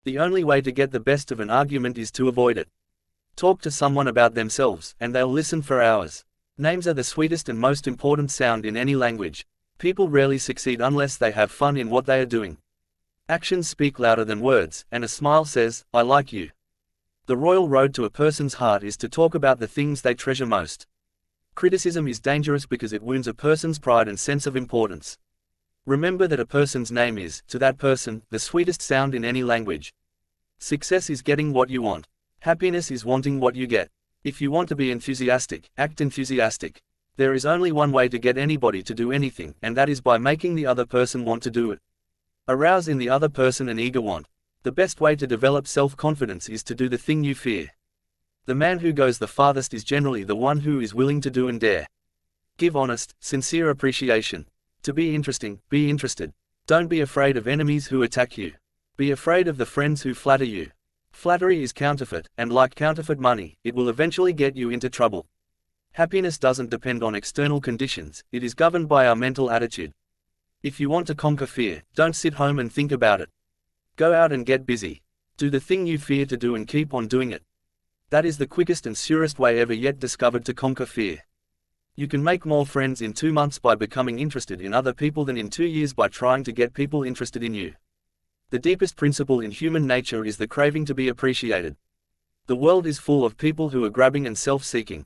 The only way to get the best of an argument is to avoid it. Talk to someone about themselves, and they'll listen for hours. Names are the sweetest and most important sound in any language. People rarely succeed unless they have fun in what they are doing. Actions speak louder than words, and a smile says, "I like you." The royal road to a person's heart is to talk about the things they treasure most. Criticism is dangerous because it wounds a person's pride and sense of importance. Remember that a person's name is, to that person, the sweetest sound in any language. Success is getting what you want. Happiness is wanting what you get. If you want to be enthusiastic, act enthusiastic. There is only one way to get anybody to do anything, and that is by making the other person want to do it. Arouse in the other person an eager want. The best way to develop self-confidence is to do the thing you fear. The man who goes the farthest is generally the one who is willing to do and dare. Give honest, sincere appreciation. To be interesting, be interested. Don't be afraid of enemies who attack you. Be afraid of the friends who flatter you. Flattery is counterfeit, and like counterfeit money, it will eventually get you into trouble. Happiness doesn't depend on external conditions, it is governed by our mental attitude. If you want to conquer fear, don't sit home and think about it. Go out and get busy. Do the thing you fear to do and keep on doing it. That is the quickest and surest way ever yet discovered to conquer fear. You can make more friends in 2 months by becoming interested in other people than in 2 years by trying to get people interested in you. The deepest principle in human nature is the craving to be appreciated. The world is full of people who are grabbing and self-seeking.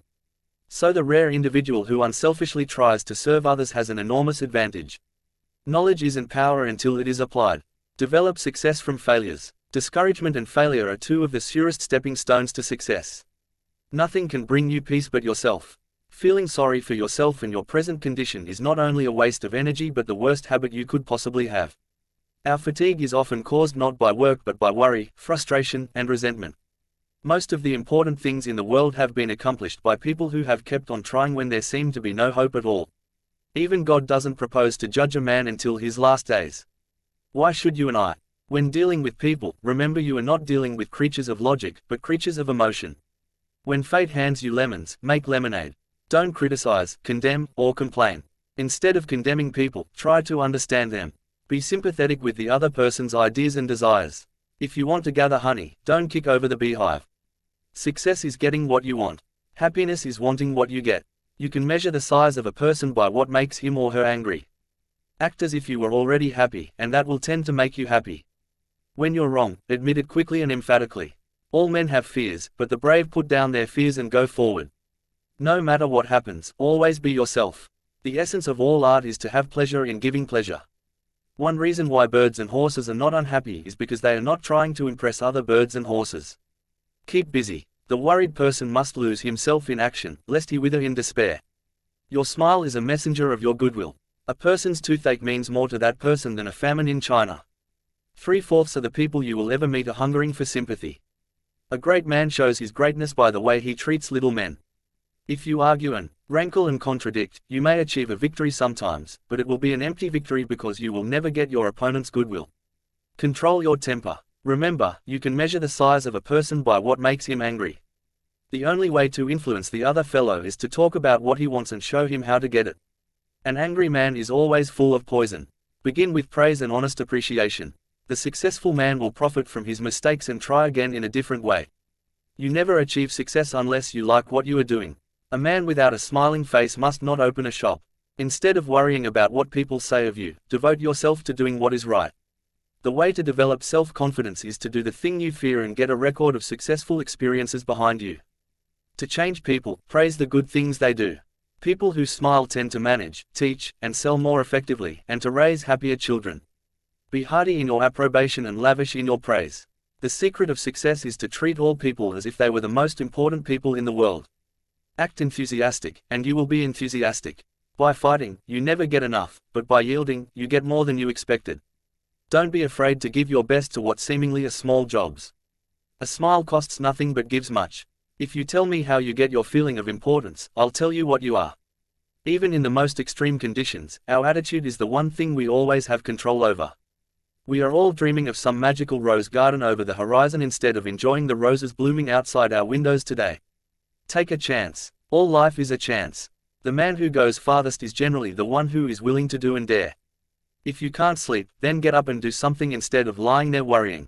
So the rare individual who unselfishly tries to serve others has an enormous advantage. Knowledge isn't power until it is applied. Develop success from failures. Discouragement and failure are two of the surest stepping stones to success. Nothing can bring you peace but yourself. Feeling sorry for yourself and your present condition is not only a waste of energy but the worst habit you could possibly have. Our fatigue is often caused not by work but by worry, frustration, and resentment. Most of the important things in the world have been accomplished by people who have kept on trying when there seemed to be no hope at all. Even God doesn't propose to judge a man until his last days. Why should you and I? When dealing with people, remember you are not dealing with creatures of logic, but creatures of emotion. When fate hands you lemons, make lemonade. Don't criticize, condemn, or complain. Instead of condemning people, try to understand them. Be sympathetic with the other person's ideas and desires. If you want to gather honey, don't kick over the beehive. Success is getting what you want. Happiness is wanting what you get. You can measure the size of a person by what makes him or her angry. Act as if you were already happy, and that will tend to make you happy. When you're wrong, admit it quickly and emphatically. All men have fears, but the brave put down their fears and go forward. No matter what happens, always be yourself. The essence of all art is to have pleasure in giving pleasure. One reason why birds and horses are not unhappy is because they are not trying to impress other birds and horses. Keep busy. The worried person must lose himself in action, lest he wither in despair. Your smile is a messenger of your goodwill. A person's toothache means more to that person than a famine in China. 3/4 of the people you will ever meet are hungering for sympathy. A great man shows his greatness by the way he treats little men. If you argue and rankle and contradict, you may achieve a victory sometimes, but it will be an empty victory because you will never get your opponent's goodwill. Control your temper. Remember, you can measure the size of a person by what makes him angry. The only way to influence the other fellow is to talk about what he wants and show him how to get it. An angry man is always full of poison. Begin with praise and honest appreciation. The successful man will profit from his mistakes and try again in a different way. You never achieve success unless you like what you are doing. A man without a smiling face must not open a shop. Instead of worrying about what people say of you, devote yourself to doing what is right. The way to develop self-confidence is to do the thing you fear and get a record of successful experiences behind you. To change people, praise the good things they do. People who smile tend to manage, teach, and sell more effectively, and to raise happier children. Be hearty in your approbation and lavish in your praise. The secret of success is to treat all people as if they were the most important people in the world. Act enthusiastic, and you will be enthusiastic. By fighting, you never get enough, but by yielding, you get more than you expected. Don't be afraid to give your best to what seemingly are small jobs. A smile costs nothing but gives much. If you tell me how you get your feeling of importance, I'll tell you what you are. Even in the most extreme conditions, our attitude is the one thing we always have control over. We are all dreaming of some magical rose garden over the horizon instead of enjoying the roses blooming outside our windows today. Take a chance. All life is a chance. The man who goes farthest is generally the one who is willing to do and dare. If you can't sleep, then get up and do something instead of lying there worrying.